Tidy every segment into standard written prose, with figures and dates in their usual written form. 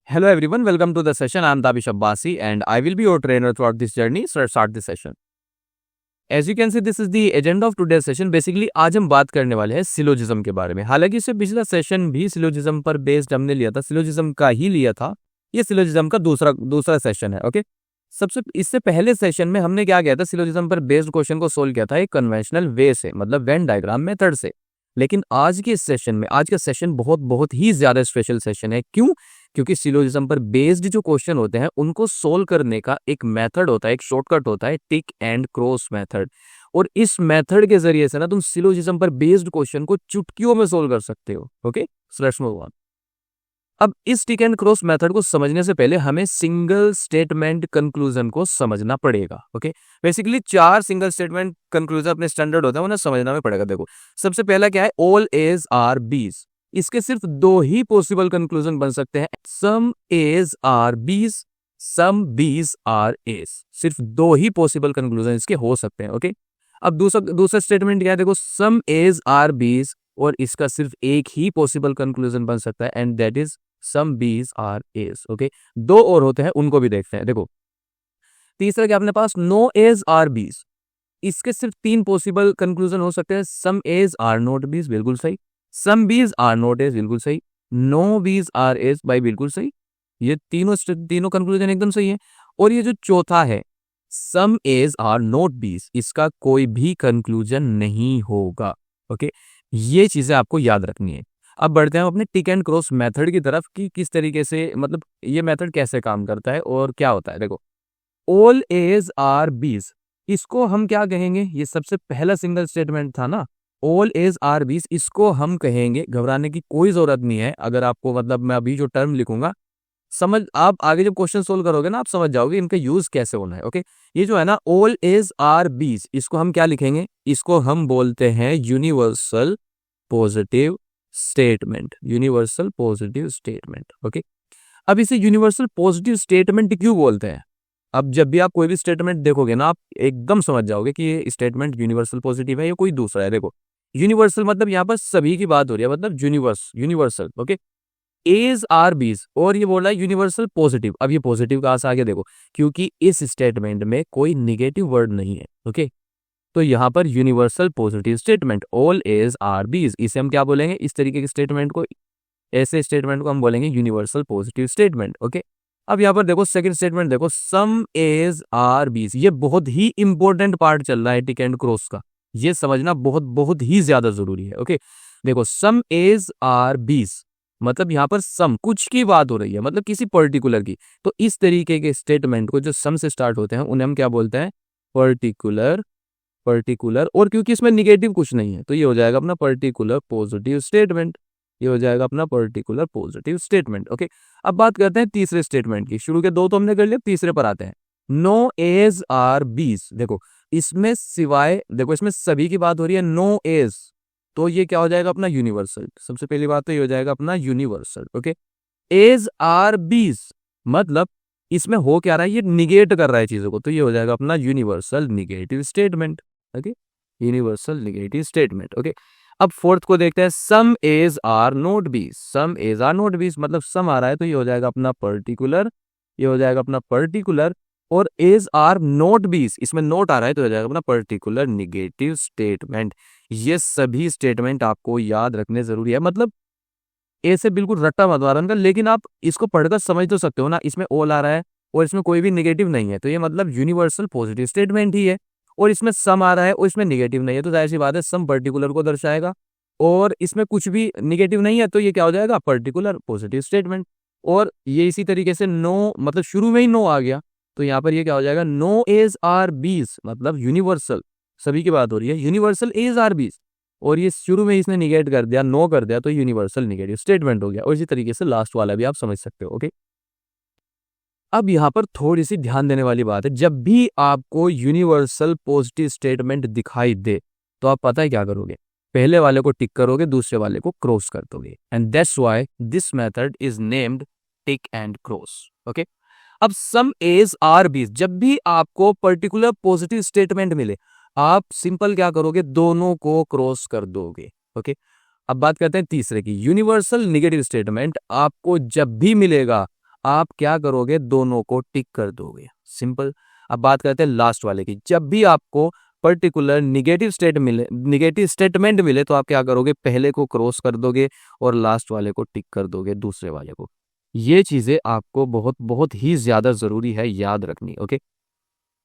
Hello everyone, welcome to the session. I am Dabish Abbasi and I will be your trainer throughout this journey. So let's start the session. As you can see, this is the agenda of today's session. Basically आज हम बात करने वाले हैं syllogism के बारे में। हालांकि इससे पिछला सेशन भी सिलोजिज्म पर बेस्ड हमने लिया था, सिलोजिज्म का ही लिया था। ये सिलोजिज्म का दूसरा सेशन है। ओके, सबसे इससे पहले सेशन में हमने क्या किया था, सिलोजिज्म पर बेस्ड क्वेश्चन को सोल्व किया था एक कन्वेंशनल वे से, मतलब वेन डायग्राम मेथड से। लेकिन आज के सेशन में, आज का सेशन बहुत ही ज्यादा स्पेशल सेशन है। क्यों? क्योंकि सिलोजिज्म पर बेस्ड जो क्वेश्चन होते हैं उनको सोल्व करने का एक मेथड होता है, एक शॉर्टकट होता है, टिक एंड क्रॉस मेथड। और इस मेथड के जरिए से ना तुम सिलोजिज्म पर बेस्ड क्वेश्चन को चुटकियों में सोल्व कर सकते हो। Okay, so let's move on. अब इस टिक एंड क्रॉस मेथड को समझने से पहले हमें सिंगल स्टेटमेंट कंक्लूजन को समझना पड़ेगा। Okay, basically 4 single statement conclusion अपने स्टैंडर्ड होता है, उन्हें समझना में पड़ेगा। देखो, सबसे पहला क्या है, ऑल एज आर बीज। इसके सिर्फ 2 ही पॉसिबल कंक्लूजन बन सकते हैं, सम एज आर बीज, सम बीज आर एज। सिर्फ 2 ही पॉसिबल कंक्लूजन इसके हो सकते हैं। ओके, अब दूसरा स्टेटमेंट क्या है, देखो, सम एज आर बीज, और इसका सिर्फ एक ही पॉसिबल कंक्लूजन बन सकता है, and that is some bees are as. Okay, 2 और होते हैं, उनको भी देखते हैं। देखो, तीसरा क्या अपने पास, नो एज आर बीज। इसके सिर्फ 3 पॉसिबल कंक्लूजन हो सकते हैं, सम एज आर नॉट बीज, बिल्कुल सही, सम बीज आर नॉट एज, बिल्कुल सही, no bees are as, by बिल्कुल सही। ये तीनों कंक्लूजन एकदम सही है। और ये जो चौथा है, सम एज आर नॉट बीज, इसका कोई भी कंक्लूजन नहीं होगा। ओके, ये चीजें आपको याद रखनी है। अब बढ़ते हैं अपने टिक एंड क्रॉस मेथड की तरफ कि किस तरीके से, मतलब ये मेथड कैसे काम करता है और क्या होता है। देखो, ऑल एज आर बीज, इसको हम क्या कहेंगे, ये सबसे पहला सिंगल स्टेटमेंट था ना, ऑल एज आर बीज, इसको हम कहेंगे, घबराने की कोई जरूरत नहीं है। अगर आपको, मतलब मैं अभी जो टर्म लिखूंगा, समझ, आप आगे जब क्वेश्चन सोल्व करोगे ना, आप समझ जाओगे इनका यूज कैसे होना है। ओके, ये जो है ना ऑल एज आर बीज, इसको हम क्या लिखेंगे, इसको हम बोलते हैं universal positive statement, universal positive statement. Okay, अब इसे यूनिवर्सल पॉजिटिव स्टेटमेंट क्यों बोलते हैं? अब जब भी आप कोई भी स्टेटमेंट देखोगे ना, आप एकदम समझ जाओगे कि ये स्टेटमेंट यूनिवर्सल पॉजिटिव है या कोई दूसरा है। देखो, यूनिवर्सल मतलब यहाँ पर सभी की बात हो रही है, मतलब यूनिवर्सल। ओके, एज आर बीज, और ये बोल रहा है यूनिवर्सल पॉजिटिव। अब ये पॉजिटिव कहां से आ गया, देखो, क्योंकि इस स्टेटमेंट में कोई निगेटिव वर्ड नहीं है। ओके, तो यहाँ पर universal positive statement, all as are Bs, इसे हम क्या बोलेंगे, इस तरीके के स्टेटमेंट को, ऐसे स्टेटमेंट को हम बोलेंगे यूनिवर्सल पॉजिटिव स्टेटमेंट। ओके, अब यहाँ पर देखो सेकंड स्टेटमेंट, देखो, सम एज आर बीज, ये बहुत ही इंपॉर्टेंट पार्ट चल रहा है टिक एंड क्रॉस का, ये समझना बहुत ही ज्यादा जरूरी है। ओके, देखो, सम एज आर बीज, मतलब यहाँ पर सम, कुछ की बात हो रही है, मतलब किसी पर्टिकुलर की। तो इस तरीके के स्टेटमेंट को जो सम से स्टार्ट होते हैं उन्हें हम क्या बोलते हैं, पर्टिकुलर। और क्योंकि इसमें निगेटिव कुछ नहीं है, तो ये हो जाएगा अपना पर्टिकुलर पॉजिटिव स्टेटमेंट, ये हो जाएगा अपना पर्टिकुलर पॉजिटिव स्टेटमेंट। ओके, अब बात करते हैं तीसरे स्टेटमेंट की। शुरू के 2 तो हमने कर लिया, तीसरे पर आते हैं, नो एज आर बीज। देखो, इसमें सिवाय, देखो, इसमें सभी की बात हो रही है, नो एज, तो ये क्या हो जाएगा अपना यूनिवर्सल। सबसे पहली बात तो ये हो जाएगा अपना यूनिवर्सल। ओके, एज आर बीज, मतलब इसमें हो क्या रहा है, ये निगेट कर रहा है चीजों को, तो ये हो जाएगा अपना universal negative statement. Okay, universal negative statement. Okay, अब फोर्थ को देखते हैं, सम एज आर नॉट बीज। सम एज आर नॉट बीज, मतलब सम आ रहा है, तो ये हो जाएगा अपना पर्टिकुलर, ये हो जाएगा अपना पर्टिकुलर, और एज आर नॉट बीज, इसमें नोट आ रहा है, तो हो जाएगा अपना पर्टिकुलर निगेटिव स्टेटमेंट। ये सभी स्टेटमेंट आपको याद रखने जरूरी है, मतलब ऐसे बिल्कुल रट्टा मत मारना का, लेकिन आप इसको पढ़कर समझ तो सकते हो ना, इसमें ऑल आ रहा है और इसमें कोई भी निगेटिव नहीं है, तो ये मतलब यूनिवर्सल पॉजिटिव स्टेटमेंट ही है। और इसमें सम आ रहा है और इसमें निगेटिव नहीं है, तो जाहिर सी बात है सम पर्टिकुलर को दर्शाएगा, और इसमें कुछ भी निगेटिव नहीं है, तो ये क्या हो जाएगा, पर्टिकुलर पॉजिटिव स्टेटमेंट। और ये इसी तरीके से नो, मतलब शुरू में ही नो आ गया, तो यहाँ पर ये क्या हो जाएगा, नो एज आर बीज, मतलब यूनिवर्सल, सभी की बात हो रही है, यूनिवर्सल एज आर बीज, और ये शुरू में इसने निगेट कर दिया, नो कर दिया, तो यूनिवर्सल निगेटिव स्टेटमेंट हो गया। और इसी तरीके से लास्ट वाला भी आप समझ सकते हो। ओके, अब यहाँ पर थोड़ी सी ध्यान देने वाली बात है, जब भी आपको यूनिवर्सल पॉजिटिव स्टेटमेंट दिखाई दे, तो आप पता है क्या करोगे, पहले वाले को टिक करोगे, दूसरे वाले को क्रॉस कर दोगे, and that's why this method is named tick and cross. Okay, अब सम एज आर बीज, जब भी आपको पर्टिकुलर पॉजिटिव स्टेटमेंट मिले, आप सिंपल क्या करोगे, दोनों को क्रॉस कर दोगे। ओके, अब बात करते हैं तीसरे की, यूनिवर्सल निगेटिव स्टेटमेंट आपको जब भी मिलेगा, आप क्या करोगे, दोनों को टिक कर दोगे, सिंपल। अब बात करते हैं लास्ट वाले की। जब भी आपको पर्टिकुलर निगेटिव स्टेटमेंट मिले तो आप क्या करोगे, पहले को क्रॉस कर दोगे और लास्ट वाले को टिक कर दोगे, दूसरे वाले को। ये चीजें आपको बहुत बहुत ही ज्यादा जरूरी है याद रखनी, ओके।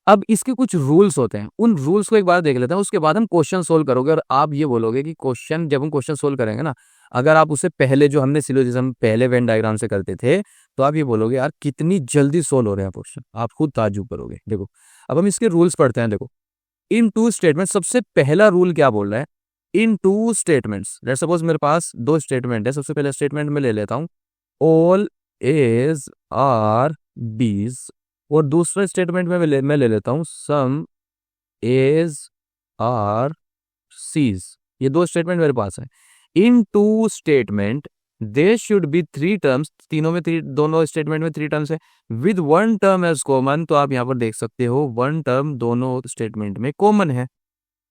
अब इसके कुछ रूल्स होते हैं, उन रूल्स को एक बार देख लेते हैं, उसके बाद हम क्वेश्चन सोल्व करोगे और आप ये बोलोगे कि क्वेश्चन, जब हम क्वेश्चन सोल्व करेंगे ना, अगर आप उससे पहले जो हमने सिलोजिज्म पहले वेन डायग्राम से करते थे, तो आप ये बोलोगे यार कितनी जल्दी सोल्व हो रहे हैं क्वेश्चन, आप खुद ताज्जुब करोगे। देखो अब हम इसके रूल्स पढ़ते हैं। देखो इन टू स्टेटमेंट, सबसे पहला रूल क्या बोल रहा है, in two statements, let's suppose मेरे पास दो स्टेटमेंट है। सबसे पहले स्टेटमेंट में ले लेता हूं ऑल एज आर बीज, और दूसरे स्टेटमेंट में मैं ले लेता हूं सम एज आर सीज। ये दो स्टेटमेंट मेरे पास है। In two statement they should be three terms, तीनों में दोनों स्टेटमेंट में थ्री टर्म्स है, with one term as common. तो आप यहां पर देख सकते हो वन टर्म दोनों स्टेटमेंट में कॉमन है,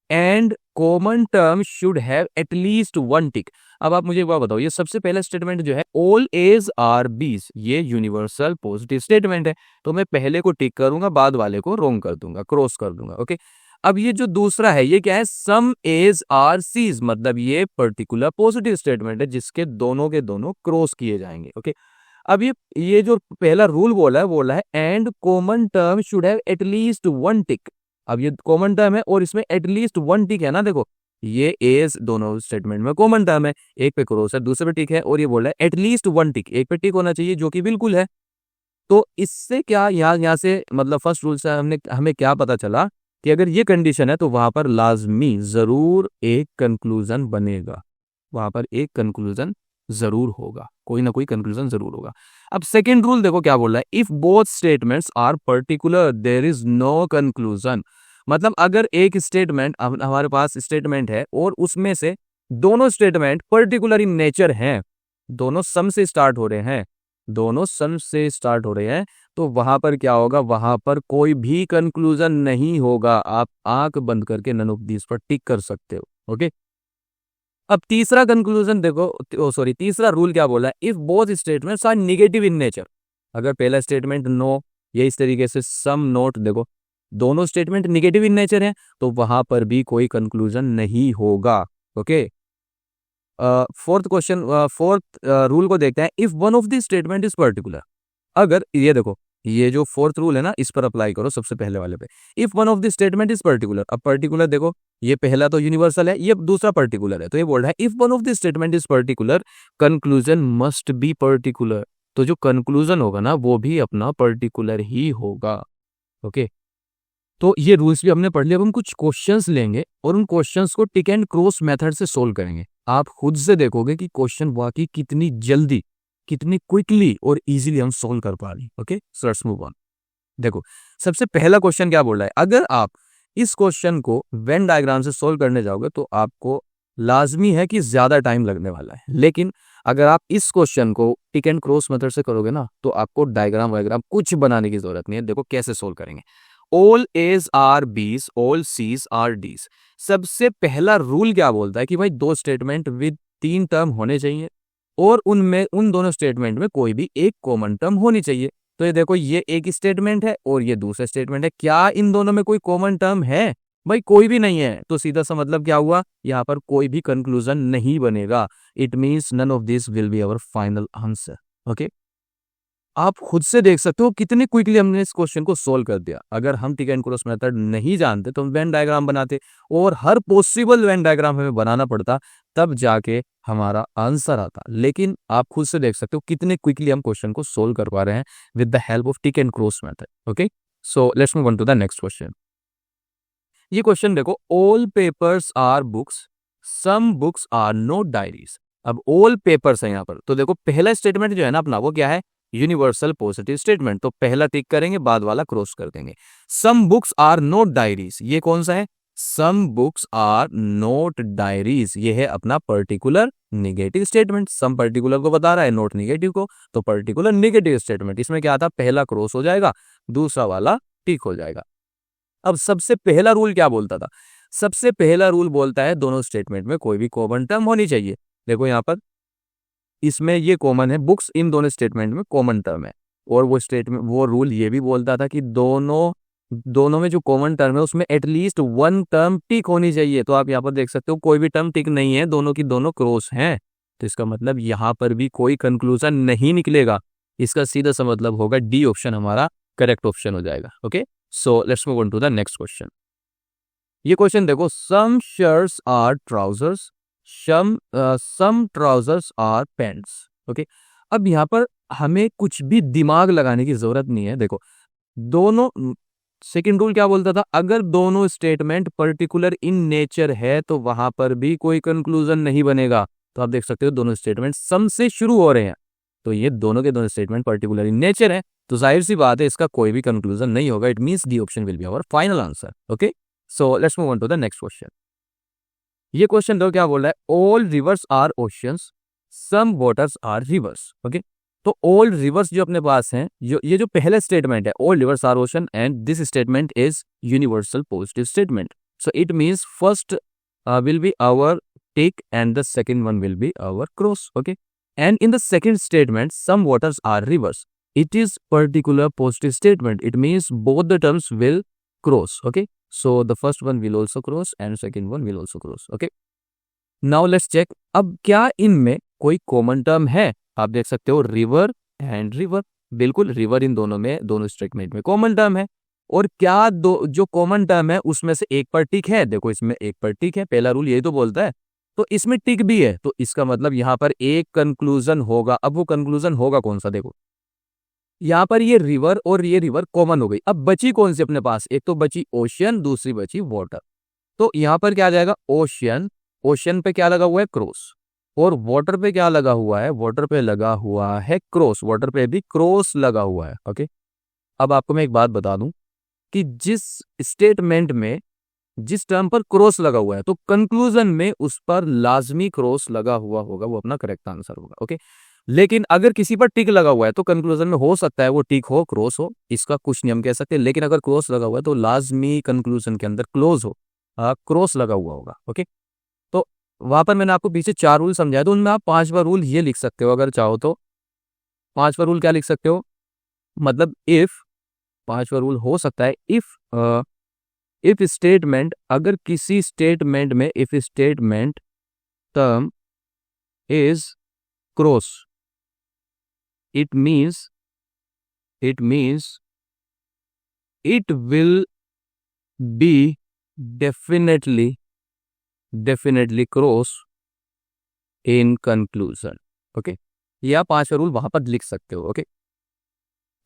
and common term should have at least one tick. अब आप मुझे एक बात बताओ, ये सबसे पहला स्टेटमेंट जो है ऑल एज आर बीज, ये यूनिवर्सल पॉजिटिव स्टेटमेंट है, तो मैं पहले को टिक करूंगा, बाद वाले को रोंग कर दूंगा, क्रॉस कर दूंगा, ओके। अब ये जो दूसरा है ये क्या है, सम एज आर सीज, मतलब ये पर्टिकुलर पॉजिटिव स्टेटमेंट है जिसके दोनों के दोनों क्रॉस किए जाएंगे, ओके। अब ये जो पहला रूल बोला है and common term should have at least one tick. अब ये कॉमन टर्म है और इसमें एटलीस्ट वन टिक है ना, देखो ये एज दोनों स्टेटमेंट में कॉमन टर्म है, एक पे क्रॉस है दूसरे पे टिक है, और ये बोल रहा है एटलीस्ट वन टिक, एक पे टिक होना चाहिए जो कि बिल्कुल है। तो इससे क्या यहाँ से मतलब फर्स्ट रूल से हमें क्या पता चला कि अगर ये कंडीशन है तो वहां पर लाजमी जरूर एक कंक्लूजन बनेगा, वहां पर एक कंक्लूजन जरूर होगा, कोई ना कोई कंक्लूजन जरूर होगा। अब सेकेंड रूल देखो क्या बोल रहा है, if both statements are particular there is no conclusion. मतलब अगर एक स्टेटमेंट, हमारे पास स्टेटमेंट है और उसमें से दोनों स्टेटमेंट पर्टिकुलर इन नेचर हैं, दोनों सम से स्टार्ट हो रहे हैं, दोनों सम से स्टार्ट हो रहे हैं, तो वहां पर क्या होगा, वहां पर कोई भी कंक्लूजन नहीं होगा। आप आंख बंद करके नन ऑफ दिस पर टिक कर सकते हो, ओके। अब तीसरा कंक्लूजन देखो, सॉरी तीसरा रूल क्या बोला है, if both statements are negative in nature. अगर पहला स्टेटमेंट नो, ये इस तरीके से सम नोट, देखो दोनों स्टेटमेंट नेगेटिव इन नेचर है तो वहां पर भी कोई कंक्लूजन नहीं होगा, ओके। फोर्थ रूल को देखते हैं, if one of the statement is particular. अगर ये देखो, ये जो फोर्थ रूल है ना, इस पर अप्लाई करो सबसे पहले वाले पे। If one of the statement is particular, अब पर्टिकुलर देखो, ये पहला तो यूनिवर्सल है, ये दूसरा पर्टिकुलर है, तो ये बोल रहा है if one of the statement is particular conclusion must be particular. तो जो कंक्लूजन होगा ना वो भी अपना पर्टिकुलर ही होगा, ओके। तो ये रूल्स भी हमने पढ़ लिया। अब हम कुछ क्वेश्चंस लेंगे और उन क्वेश्चंस को टिक एंड क्रॉस मेथड से सोल्व करेंगे। आप खुद से देखोगे कि क्वेश्चन वाकई कितनी जल्दी, कितनी क्विकली और इजीली हम सोल्व कर पा रहे हैं, okay. So let's move on. देखो सबसे पहला क्वेश्चन क्या बोल रहा है, अगर आप इस क्वेश्चन को वेन डायग्राम से सोल्व करने जाओगे तो आपको लाजमी है कि ज्यादा टाइम लगने वाला है, लेकिन अगर आप इस क्वेश्चन को टिक एंड क्रॉस मेथड से करोगे ना तो आपको डायग्राम वायग्राम कुछ बनाने की जरूरत नहीं है। देखो कैसे सोल्व करेंगे। All as are B's, all C's are D's. सबसे पहला रूल क्या बोलता है कि भाई दो स्टेटमेंट विद तीन टर्म होने चाहिए और उन दोनों स्टेटमेंट में कोई भी एक कॉमन टर्म होनी चाहिए। तो ये देखो, ये एक स्टेटमेंट है और ये दूसरा स्टेटमेंट है, क्या इन दोनों में कोई कॉमन टर्म है? भाई कोई भी नहीं है, तो सीधा सा मतलब क्या हुआ, यहाँ पर कोई भी कंक्लूजन नहीं बनेगा। It means none of this will be our final answer, okay. आप खुद से देख सकते हो कितने क्विकली हमने इस क्वेश्चन को सोल्व कर दिया। अगर हम टिक एंड क्रॉस मेथड नहीं जानते तो हम वेन डायग्राम बनाते और हर पॉसिबल वेन डायग्राम हमें बनाना पड़ता, तब जाके हमारा आंसर आता। लेकिन आप खुद से देख सकते हो कितने क्विकली हम क्वेश्चन को सोल्व कर पा रहे हैं with the help of tick and cross method, okay. So let's move on to the next question. ये क्वेश्चन देखो, all papers are books, some books are not diaries. अब ऑल पेपर्स है यहाँ पर, तो देखो पहला स्टेटमेंट जो है ना अपना, वो क्या है, यूनिवर्सल पॉजिटिव स्टेटमेंट, तो पहला टिक करेंगे, बाद वाला क्रॉस कर देंगे। Some books are not diaries, ये कौन सा है, some books are not diaries, ये है अपना particular negative statement. Some particular को बता रहा है, नोट निगेटिव को, तो पर्टिकुलर निगेटिव स्टेटमेंट। इसमें क्या था, पहला क्रॉस हो जाएगा, दूसरा वाला टिक हो जाएगा। अब सबसे पहला रूल क्या बोलता था, सबसे पहला रूल बोलता है दोनों स्टेटमेंट में कोई भी कॉमन टर्म होनी चाहिए। देखो यहाँ पर इसमें ये कॉमन है, बुक्स इन दोनों स्टेटमेंट में कॉमन टर्म है, और वो स्टेटमेंट, वो रूल ये भी बोलता था कि दोनों में जो कॉमन टर्म है उसमें एटलीस्ट वन टर्म टिक होनी चाहिए। तो आप यहाँ पर देख सकते हो कोई भी टर्म टिक नहीं है, दोनों की दोनों क्रॉस हैं। तो इसका मतलब यहाँ पर भी कोई कंक्लूजन नहीं निकलेगा। इसका सीधा सा मतलब होगा डी ऑप्शन हमारा करेक्ट ऑप्शन हो जाएगा। Okay, so let's move on to the next question. ये क्वेश्चन देखो, some shirts are trousers, some trousers are pants. Okay, अब यहाँ पर हमें कुछ भी दिमाग लगाने की जरूरत नहीं है। देखो दोनों, सेकंड रूल क्या बोलता था, अगर दोनों स्टेटमेंट पर्टिकुलर इन नेचर है तो वहां पर भी कोई कंक्लूजन नहीं बनेगा। तो आप देख सकते हो दोनों स्टेटमेंट सम से शुरू हो रहे हैं, तो ये दोनों के दोनों स्टेटमेंट पर्टिकुलर इन नेचर है, तो जाहिर सी बात है इसका कोई भी कंक्लूजन नहीं होगा। It means D option will be our final answer. Okay, so let's move on to the next question. ये क्वेश्चन देखो क्या बोल रहा है, all rivers are oceans, some waters are rivers. Okay, तो ऑल रिवर्स जो अपने पास हैं, ये जो पहला स्टेटमेंट है, all rivers are ocean and this statement is universal positive statement. So it means first will be our tick and the second one will be our cross. Okay, and in the second statement some waters are rivers, it is particular positive statement, it means both the terms will cross. Okay, so the first one will also cross and second one will also cross. Okay, now let's check, अब क्या इनमें कोई common term है? आप देख सकते हो river and river, बिल्कुल रिवर इन दोनों में, दोनों स्टेटमेंट में कॉमन टर्म है। और क्या दो जो कॉमन टर्म है उसमें से एक पर टिक है? देखो इसमें एक पर टिक है, पहला रूल यही तो बोलता है, तो इसमें टिक भी है, तो इसका मतलब यहाँ पर एक कंक्लूजन होगा। अब वो कंक्लूजन होगा कौन सा? देखो यहाँ पर ये रिवर और ये रिवर कॉमन हो गई, अब बची कौन सी अपने पास? एक तो बची ओशियन, दूसरी बची वाटर। तो यहाँ पर क्या आ जाएगा? ओशियन, ओशियन पे क्या लगा हुआ है? क्रॉस। और वाटर पे क्या लगा हुआ है? वाटर पे लगा हुआ है क्रॉस, वाटर पे भी क्रॉस लगा हुआ है। ओके, अब आपको मैं एक बात बता दूं कि जिस स्टेटमेंट में जिस टर्म पर क्रॉस लगा हुआ है तो कंक्लूजन में उस पर लाजमी क्रॉस लगा हुआ होगा, वो अपना करेक्ट आंसर होगा। ओके, लेकिन अगर किसी पर टिक लगा हुआ है तो कंक्लूजन में हो सकता है वो टिक हो, क्रॉस हो, इसका कुछ नियम कह सकते हैं, लेकिन अगर क्रॉस लगा हुआ है तो लाजमी कंक्लूजन के अंदर क्लोज हो, क्रॉस लगा हुआ होगा। ओके, तो वहां पर मैंने आपको पीछे 4 रूल समझाया, तो उनमें आप 5वां रूल ये लिख सकते हो अगर चाहो तो। 5वां रूल क्या लिख सकते हो? मतलब इफ, 5वां रूल हो सकता है इफ स्टेटमेंट, अगर किसी स्टेटमेंट में if statement term is cross, it means it will be definitely cross in conclusion. Okay, या 5वां रूल वहां पर लिख सकते हो। ओके,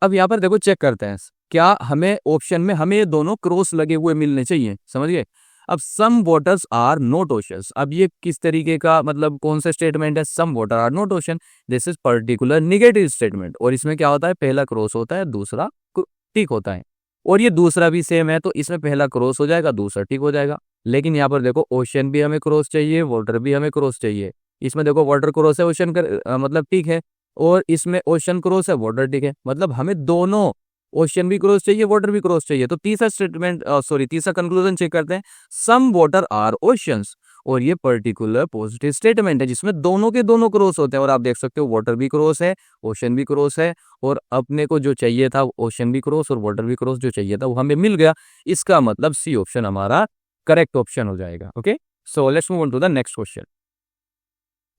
अब यहाँ पर देखो चेक करते हैं क्या हमें ऑप्शन में हमें ये दोनों क्रॉस लगे हुए मिलने चाहिए, समझिए। अब सम वाटर्स आर नॉट ओशंस, अब ये किस तरीके का, मतलब कौन सा स्टेटमेंट है? Some water are not ocean, this is particular negative statement, और इसमें क्या होता है? पहला क्रॉस होता है, दूसरा टिक होता है, और ये दूसरा भी सेम है, तो इसमें पहला क्रॉस हो जाएगा, दूसरा टिक हो जाएगा। लेकिन यहाँ पर देखो ओशन भी हमें क्रॉस चाहिए, वाटर भी हमें क्रॉस चाहिए। इसमें देखो वाटर क्रॉस है, ओशन मतलब टिक है, और इसमें ओशन क्रॉस है, वाटर टिक है, मतलब हमें दोनों ओशन भी क्रॉस चाहिए, वाटर भी क्रॉस चाहिए। तो तीसरा स्टेटमेंट तीसरा कंक्लूजन चेक करते हैं, सम वाटर आर ओशंस, और ये पर्टिकुलर पॉजिटिव स्टेटमेंट है जिसमें दोनों के दोनों क्रॉस होते हैं, और आप देख सकते हो वाटर भी क्रॉस है, ओशन भी क्रॉस है, और अपने को जो चाहिए था ओशन भी क्रॉस और वाटर भी क्रॉस जो चाहिए था वो हमें मिल गया। इसका मतलब सी ऑप्शन हमारा करेक्ट ऑप्शन हो जाएगा। Okay, so let's move on to the next question.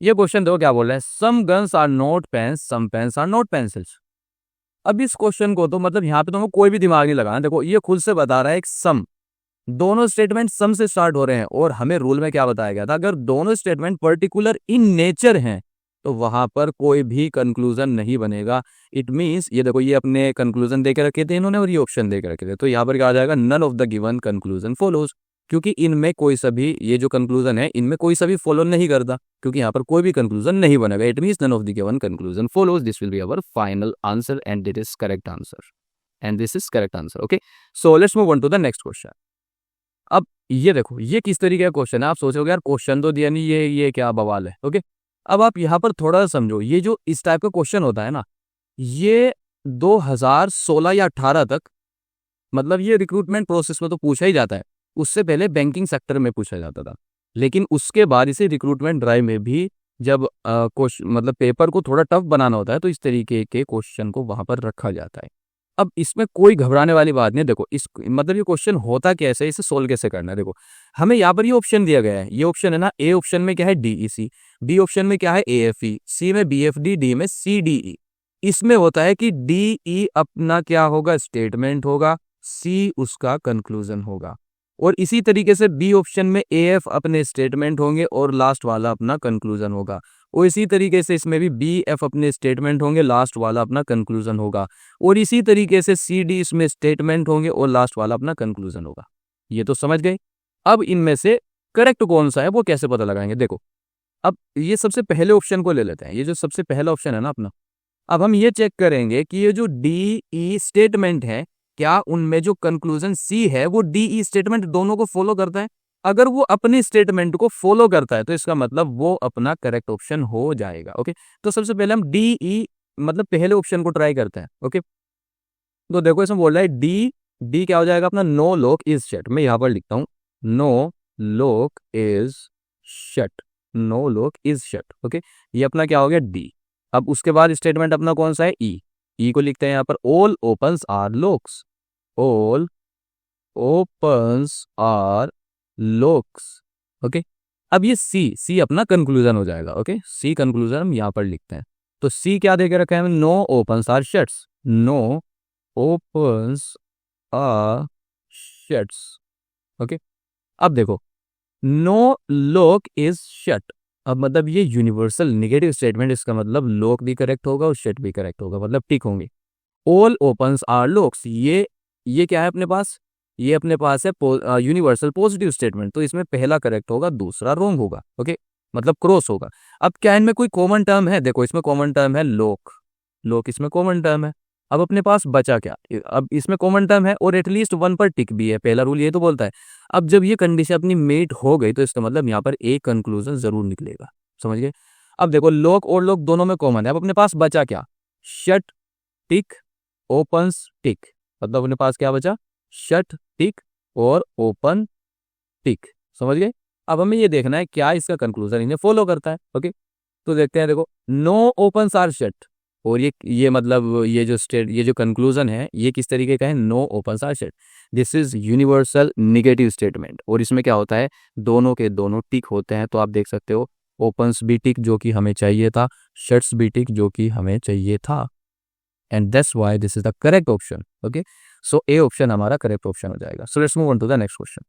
ये क्वेश्चन देखो क्या बोल रहा है, some guns are not pens, some pens are not pencils. अब इस क्वेश्चन को तो मतलब यहाँ पे तो कोई भी दिमाग नहीं लगाना, देखो ये खुद से बता रहा है एक सम, दोनों स्टेटमेंट सम से स्टार्ट हो रहे हैं, और हमें रूल में क्या बताया गया था, अगर दोनों स्टेटमेंट पर्टिकुलर इन नेचर हैं तो वहां पर कोई भी कंक्लूजन नहीं बनेगा। इट मींस ये देखो ये अपने कंक्लूजन देके रखे थे इन्होंने और ये ऑप्शन देके रखे थे, तो यहाँ पर क्या आ जाएगा? None of the given conclusion follows, क्योंकि इनमें कोई सभी, ये जो कंक्लूजन है इनमें कोई सभी फॉलो नहीं करता, क्योंकि यहाँ पर कोई भी कंक्लूजन नहीं बनेगा। It means none of the given conclusion follows, this will be our final answer and it is correct answer, and this is correct answer. Okay, so let's move on to the next question. अब ये देखो ये किस तरीके का question है, आप सोचोगे यार क्वेश्चन तो दिया नहीं, ये क्या बवाल है। ओके, अब आप यहाँ पर थोड़ा सा समझो, ये जो इस टाइप का क्वेश्चन होता है ना, ये 2016 या 18 तक, मतलब ये रिक्रूटमेंट प्रोसेस में तो पूछा ही जाता है, उससे पहले बैंकिंग सेक्टर में पूछा जाता था, लेकिन उसके बाद इसे रिक्रूटमेंट ड्राइव में भी जब क्वेश्चन मतलब पेपर को थोड़ा टफ बनाना होता है तो इस तरीके के क्वेश्चन को वहां पर रखा जाता है। अब इसमें कोई घबराने वाली बात नहीं है। देखो इस मतलब ये क्वेश्चन होता कैसे है, इसे सोल्व कैसे करना है। देखो हमें यहाँ पर ये ऑप्शन दिया गया है, ये ऑप्शन है ना, ए ऑप्शन में क्या है डीईसी, बी ऑप्शन में क्या है एएफई, सी में बीएफडी, डी में सीडीई। इसमें होता है कि डीई अपना क्या होगा, स्टेटमेंट होगा, सी उसका कंक्लूजन होगा। और इसी तरीके से बी ऑप्शन में एएफ अपने स्टेटमेंट होंगे और लास्ट वाला अपना कंक्लूजन होगा। और इसी तरीके से इसमें भी बी एफ अपने स्टेटमेंट होंगे, लास्ट वाला अपना कंक्लूजन होगा। और इसी तरीके से सी डी इसमें स्टेटमेंट होंगे और लास्ट वाला अपना कंक्लूजन होगा। ये तो समझ गए। अब इनमें से करेक्ट कौन सा है वो कैसे पता लगाएंगे। देखो अब ये सबसे पहले ऑप्शन को ले लेते हैं, ये जो सबसे पहला ऑप्शन है ना अपना। अब हम ये चेक करेंगे कि ये जो डी ई स्टेटमेंट है, क्या उनमें जो कंक्लूजन सी है वो डी ई स्टेटमेंट दोनों को फॉलो करता है। अगर वो अपने स्टेटमेंट को फॉलो करता है तो इसका मतलब वो अपना करेक्ट ऑप्शन हो जाएगा। ओके, तो सबसे पहले हम डी ई मतलब पहले ऑप्शन को ट्राई करते हैं। ओके, तो देखो इसमें बोल रहा है डी, डी क्या हो जाएगा अपना, नो लॉक इज शट। मैं यहां पर लिखता हूं no lock is shut, no lock is shut. Okay, ये अपना क्या हो गया डी। अब उसके बाद स्टेटमेंट अपना कौन सा है, ई, ई को लिखते हैं यहाँ पर all opens are locks, all opens are locks. Okay, अब ये सी, सी अपना कंक्लूजन हो जाएगा। ओके, सी कंक्लूजन हम यहाँ पर लिखते हैं। तो सी क्या देके रखा है, no opens are shuts, no opens are shuts. Okay, अब देखो नो लॉक इज शट। अब मतलब ये यूनिवर्सल नेगेटिव स्टेटमेंट, इसका मतलब लॉक भी करेक्ट होगा और शट भी करेक्ट होगा, मतलब टिक होंगे। ऑल ओपन्स आर लॉक्स, ये क्या है अपने पास, ये अपने पास है यूनिवर्सल पॉजिटिव स्टेटमेंट, तो इसमें पहला करेक्ट होगा, दूसरा रॉन्ग होगा। ओके, मतलब क्रॉस होगा। अब क्या इनमें कोई कॉमन टर्म है, देखो इसमें कॉमन टर्म है लॉक, लॉक इसमें कॉमन टर्म है। अब अपने पास बचा क्या, अब इसमें कॉमन टर्म है और एटलीस्ट वन पर टिक भी है, पहला रूल ये तो बोलता है। अब जब ये कंडीशन अपनी मेट हो गई तो इसका मतलब यहाँ पर एक कंक्लूजन जरूर निकलेगा, समझ गए। अब देखो लॉक और लॉक दोनों में कॉमन है। अब अपने पास बचा क्या, शट टिक ओपन्स टिक, मतलब अपने पास क्या बचा, शट टिक और ओपन टिक, समझ गए। अब हमें ये देखना है क्या इसका कंक्लूजन इन्हें फॉलो करता है। ओके, तो देखते हैं। देखो नो ओपन्स आर शट, और ये मतलब ये जो कंक्लूजन है ये किस तरीके का है, no opens are shut, this is universal negative statement. और इसमें क्या होता है, दोनों के दोनों टिक होते हैं। तो आप देख सकते हो ओपन्स भी टिक जो कि हमें चाहिए था, शट्स भी टिक जो कि हमें चाहिए था, and that's why this is the correct option. Okay, so A option हमारा करेक्ट ऑप्शन हो जाएगा। So let's move on to the next question.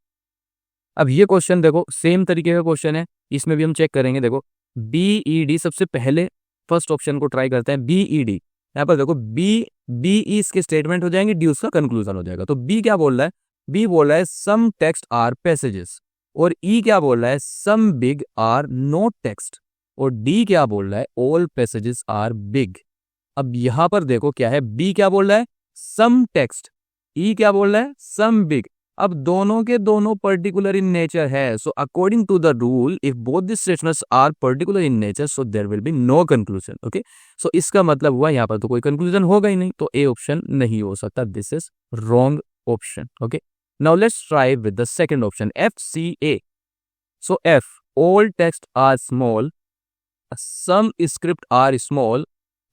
अब ये क्वेश्चन देखो सेम तरीके का क्वेश्चन है, इसमें भी हम चेक करेंगे। देखो बीईडी, सबसे पहले फर्स्ट ऑप्शन को ट्राई करते हैं, बीईडी। यहाँ पर देखो बी, बी इसके स्टेटमेंट हो जाएंगे, डी उसका कंक्लूजन हो जाएगा। तो बी क्या बोल रहा है, बी बोल रहा है सम टेक्स्ट आर पैसेजेस, और ई क्या बोल रहा है, some big are not text, और डी क्या बोल रहा है, ऑल पैसेजेस आर बिग। अब यहां पर देखो क्या है, बी क्या बोल रहा है, सम टेक्स्ट, ई क्या बोल रहा है, सम बिग। अब दोनों के दोनों पर्टिकुलर इन नेचर है, so according to the rule if both this statements are particular in nature so there will be no conclusion. Okay, so इसका मतलब हुआ यहाँ पर तो कोई कंक्लूजन होगा ही नहीं, तो ए ऑप्शन नहीं हो सकता, this is wrong option. Okay, now let's try with the second option, F C A. So F, all text are small, some script are small,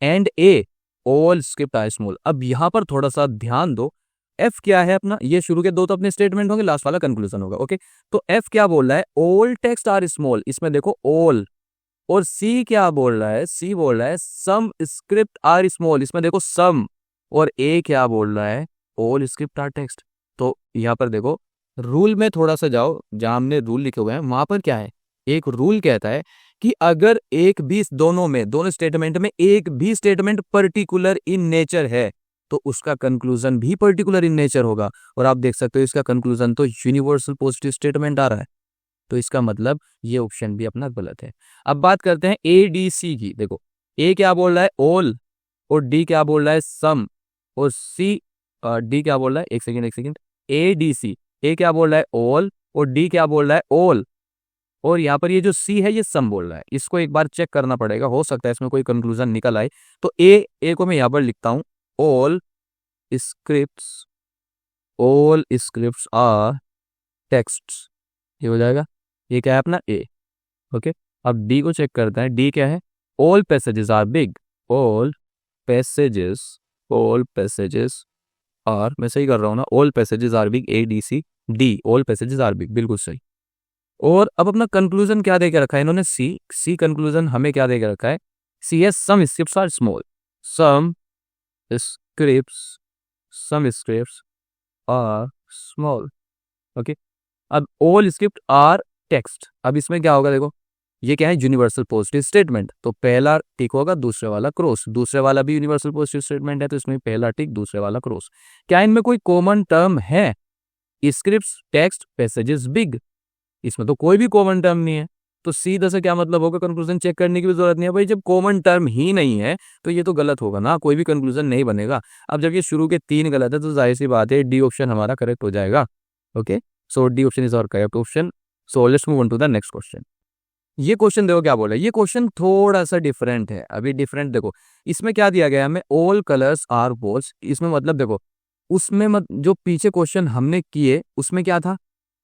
and A, all script are small. अब यहां पर थोड़ा सा ध्यान दो, F क्या है अपना, ये शुरू के दो तो अपने स्टेटमेंट होंगे, लास्ट वाला कंक्लूजन होगा। ओके, तो एफ क्या बोल रहा है, ऑल टेक्स्ट आर स्मॉल, इसमें देखो ऑल। और सी क्या बोल रहा है, सी बोल रहा है सम स्क्रिप्ट आर स्मॉल, इसमें देखो सम। और ए क्या बोल रहा है, ऑल स्क्रिप्ट आर टेक्स्ट। तो यहां पर देखो रूल में थोड़ा सा जाओ, जहां हमने रूल लिखे हुए हैं वहां पर क्या है, एक रूल कहता है कि अगर एक भी दोनों में, दोनों स्टेटमेंट में एक भी स्टेटमेंट पर्टिकुलर इन नेचर है तो उसका कंक्लूजन भी पर्टिकुलर इन नेचर होगा। और आप देख सकते हो इसका कंक्लूजन तो यूनिवर्सल पॉजिटिव स्टेटमेंट आ रहा है, तो इसका मतलब ये ऑप्शन भी अपना गलत है। अब बात करते हैं ए डी सी की। देखो ए क्या बोल रहा है, ऑल, और डी क्या बोल रहा है, सम, और सी, डी क्या बोल रहा है, एक सेकेंड, ए डी सी, ए क्या बोल रहा है, ऑल, और डी क्या बोल रहा है, ऑल, और यहाँ पर ये जो सी है ये सम बोल रहा है। इसको एक बार चेक करना पड़ेगा, हो सकता है इसमें कोई कंक्लूजन निकल आए। तो ए को मैं यहाँ पर लिखता हूं, all scripts, all scripts are text, ये हो जाएगा। ये क्या है अपना ए। ओके, अब डी को चेक करते हैं। डी क्या है? All passages are big. All passages are, मैं सही कर रहा हूँ ना? All passages are big, ADC D, all passages are big, बिल्कुल सही। और अब अपना कंक्लूजन क्या दे के रखा है इन्होंने? सी कंक्लूजन हमें क्या दे के रखा है? C is some scripts are small, some scripts are small. Okay, अब ऑल स्क्रिप्ट आर टेक्स्ट। अब इसमें क्या होगा? देखो ये क्या है? यूनिवर्सल पॉजिटिव स्टेटमेंट, तो पहला टिक होगा, दूसरे वाला क्रॉस। दूसरे वाला भी यूनिवर्सल पॉजिटिव स्टेटमेंट है, तो इसमें पहला टिक, दूसरे वाला क्रॉस। क्या इनमें कोई कॉमन टर्म है? स्क्रिप्ट्स, टेक्स्ट, पैसेजेस, बिग, इसमें तो कोई भी कॉमन टर्म नहीं है। तो सीधा से क्या मतलब होगा? कंक्लूजन चेक करने की भी जरूरत नहीं है भाई। जब कॉमन टर्म ही नहीं है तो ये तो गलत होगा ना, कोई भी कंक्लूजन नहीं बनेगा। अब जब ये शुरू के 3 गलत है तो जाहिर सी बात है डी ऑप्शन हमारा करेक्ट हो जाएगा। Okay, so D option is our correct option. So let's move on to the next question. ये क्वेश्चन देखो क्या बोला है। ये क्वेश्चन थोड़ा सा डिफरेंट है। अभी डिफरेंट देखो, इसमें क्या दिया गया है हमें? All colours are walls. इसमें मतलब देखो, उसमें जो पीछे क्वेश्चन हमने किए उसमें क्या था?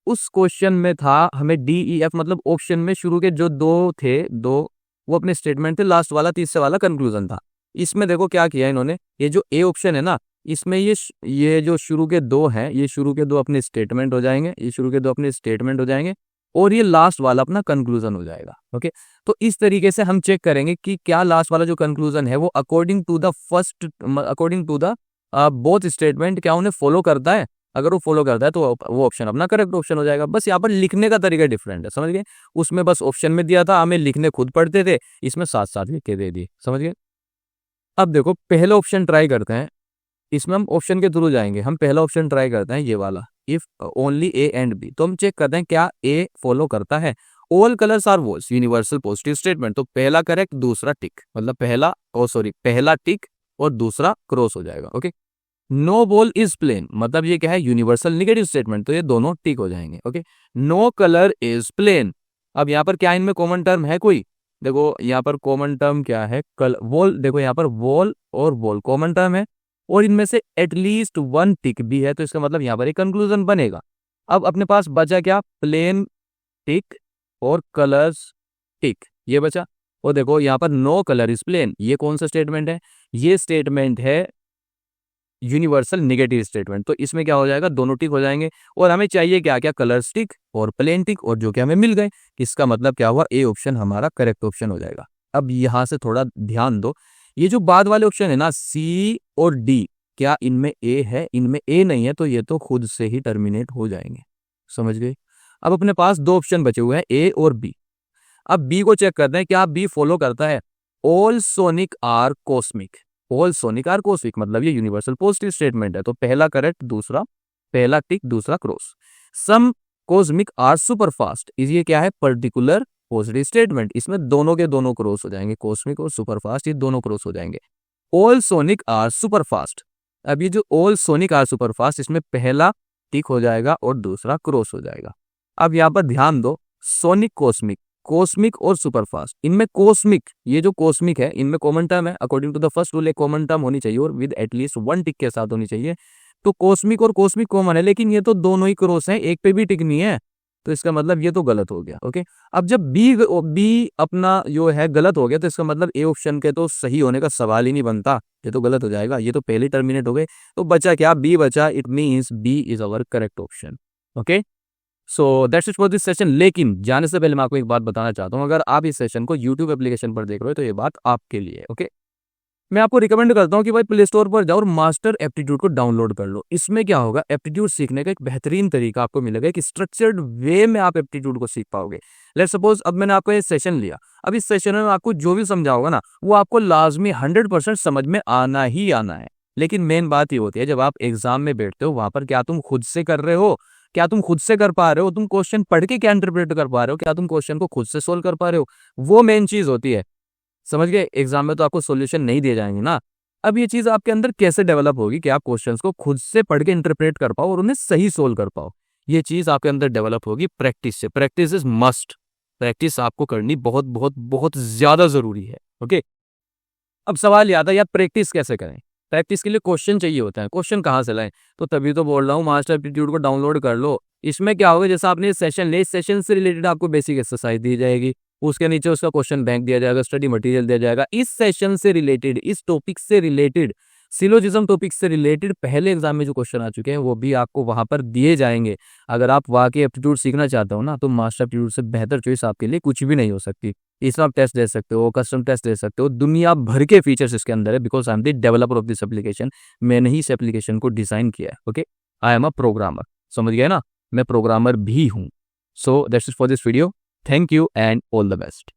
उस क्वेश्चन में था हमें DEF, मतलब ऑप्शन में शुरू के जो दो वो अपने स्टेटमेंट थे, लास्ट वाला तीसरे वाला कंक्लूजन था। इसमें देखो क्या किया इन्होंने, ये जो ए ऑप्शन है ना, इसमें ये जो शुरू के 2 हैं, ये शुरू के 2 अपने स्टेटमेंट हो जाएंगे, ये शुरू के 2 अपने स्टेटमेंट हो जाएंगे, और ये लास्ट वाला अपना कंक्लूजन हो जाएगा। ओके, तो इस तरीके से हम चेक करेंगे कि क्या लास्ट वाला जो कंक्लूजन है वो according to the both statement क्या उन्हें फॉलो करता है। अगर वो फॉलो करता है तो वो ऑप्शन अपना करेक्ट ऑप्शन हो जाएगा। बस यहाँ पर लिखने का तरीका डिफरेंट है, समझ गए? उसमें बस ऑप्शन में दिया था, हमें लिखने खुद पढ़ते थे, इसमें साथ साथ लिख के दे दिए, समझ गए? अब देखो पहला ऑप्शन ट्राई करते हैं। इसमें हम ऑप्शन के थ्रू जाएंगे। हम पहला ऑप्शन ट्राई करते हैं, ये वाला, if only A and B. तो हम चेक करते हैं क्या ए फॉलो करता है। All colours are walls, universal positive statement, तो पहला करेक्ट, दूसरा टिक, मतलब पहला टिक और दूसरा क्रॉस हो जाएगा। Okay, no ball is plain, मतलब ये क्या है? यूनिवर्सल निगेटिव स्टेटमेंट, तो ये दोनों टिक हो जाएंगे। Okay, no colour is plain. अब यहाँ पर क्या इनमें कॉमन टर्म है कोई? देखो यहाँ पर कॉमन टर्म क्या है? वॉल, देखो यहाँ पर वॉल और वॉल कॉमन टर्म है, और इनमें से एटलीस्ट 1 टिक भी है, तो इसका मतलब यहाँ पर एक कंक्लूजन बनेगा। अब अपने पास बचा क्या? प्लेन टिक और कलर्स टिक, ये बचा। और देखो यहाँ पर नो कलर इज प्लेन, ये कौन सा स्टेटमेंट है? ये स्टेटमेंट है यूनिवर्सल नेगेटिव स्टेटमेंट, तो इसमें क्या हो जाएगा? दोनों टिक हो जाएंगे। और हमें चाहिए क्या क्या? कलर्स टिक और प्लेन टिक, और जो कि हमें मिल गए। इसका मतलब क्या हुआ? ए ऑप्शन हमारा करेक्ट ऑप्शन हो जाएगा। अब यहां से थोड़ा ध्यान दो, ये जो बाद वाले ऑप्शन है ना, सी और डी, क्या इनमें ए है? इनमें ए नहीं है, तो ये तो खुद से ही टर्मिनेट हो जाएंगे, समझ गए? अब अपने पास 2 ऑप्शन बचे हुए हैं, ए और बी। अब बी को चेक करते हैं, क्या बी फॉलो करता है? All sonic are cosmic. All sonic are cosmic मतलब ये यूनिवर्सल पॉजिटिव स्टेटमेंट है, तो पहला करेक्ट, दूसरा पहला टिक, दूसरा cross. Some cosmic are super fast, ये क्या है? पर्टिकुलर पॉजिटिव स्टेटमेंट, इसमें दोनों के दोनों क्रॉस हो जाएंगे, कॉस्मिक और सुपर फास्ट, ये दोनों क्रॉस हो जाएंगे। All sonic are super fast, अब ये जो all sonic are super fast, इसमें पहला टिक हो जाएगा और दूसरा क्रॉस हो जाएगा। अब यहाँ पर ध्यान दो, सोनिक कॉस्मिक, कॉस्मिक और सुपरफास्ट, इनमें कॉस्मिक, ये जो कॉस्मिक है इनमें कॉमन टर्म है। According to the first rule एक कॉमन टर्म होनी चाहिए और विद एटलीस्ट 1 टिक के साथ होनी चाहिए। तो कॉस्मिक और कॉस्मिक कॉमन है, लेकिन ये तो दोनों ही क्रॉस हैं, एक पे भी टिक नहीं है, तो इसका मतलब ये तो गलत हो गया। ओके, अब जब बी अपना जो है गलत हो गया, तो इसका मतलब ए ऑप्शन के तो सही होने का सवाल ही नहीं बनता, ये तो गलत हो जाएगा, ये तो पहले टर्मिनेट हो गए। तो बचा क्या? बी बचा। It means B is our correct option. Okay, so that's it for this session. लेकिन जाने से पहले मैं आपको एक बात बताना चाहता हूँ, अगर आप इस सेशन को यूट्यूब एप्लीकेशन पर देख रहे हो तो ये बात आपके लिए है। ओके, मैं आपको रिकमेंड करता हूँ कि भाई प्ले स्टोर पर जाओ और मास्टर एप्टीट्यूड को डाउनलोड कर लो। इसमें क्या होगा? एप्टीट्यूड सीखने का एक बेहतरीन तरीका आपको मिलेगा कि स्ट्रक्चर्ड वे में आप एप्टीट्यूड को सीख पाओगे। लेट्स सपोज अब मैंने आपको ये सेशन लिया, अब इस सेशन में आपको जो भी समझाओगा ना, वो आपको लाजमी 100% समझ में आना ही आना है। लेकिन मेन बात ये होती है, जब आप एग्जाम में बैठते हो वहां पर क्या तुम खुद से कर रहे हो? क्या तुम खुद से कर पा रहे हो? तुम क्वेश्चन पढ़ के क्या इंटरप्रेट कर पा रहे हो? क्या तुम क्वेश्चन को खुद से सोल्व कर पा रहे हो? वो मेन चीज होती है, समझ गए? एग्जाम में तो आपको सॉल्यूशन नहीं दिए जाएंगे ना। अब ये चीज आपके अंदर कैसे डेवलप होगी कि आप क्वेश्चंस को खुद से पढ़ के इंटरप्रेट कर पाओ और उन्हें सही सोल्व कर पाओ? ये चीज आपके अंदर डेवलप होगी प्रैक्टिस से। प्रैक्टिस इज मस्ट, प्रैक्टिस आपको करनी बहुत बहुत बहुत ज्यादा जरूरी है। ओके, अब सवाल याद है यार, प्रैक्टिस कैसे करें? प्रैक्टिस के लिए क्वेश्चन चाहिए होता है, क्वेश्चन कहाँ से लाएं? तो तभी तो बोल रहा हूँ मास्टर एप्टीट्यूड को डाउनलोड कर लो। इसमें क्या होगा, जैसा आपने सेशन ले, इस सेशन से रिलेटेड आपको बेसिक एक्सरसाइज दी जाएगी, उसके नीचे उसका क्वेश्चन बैंक दिया जाएगा, स्टडी मटेरियल दिया जाएगा। इस सेशन से रिलेटेड, इस टॉपिक से रिलेटेड, सिलोजिज्म टॉपिक से रिलेटेड पहले एग्जाम में जो क्वेश्चन आ चुके हैं वो भी आपको वहां पर दिए जाएंगे। अगर आप वाकई एप्टीट्यूड सीखना चाहते हो ना, तो मास्टर एप्टीट्यूड से बेहतर चॉइस आपके लिए कुछ भी नहीं हो सकती। इसमें आप टेस्ट दे सकते हो, कस्टम टेस्ट दे सकते हो, दुनिया भर के फीचर्स इसके अंदर है, because I am the developer of this application. मैंने ही इस एप्लीकेशन को डिजाइन किया है। Okay, I am a programmer, समझ गए ना, मैं प्रोग्रामर भी हूँ। सो that's it for this video. Thank you and all the best.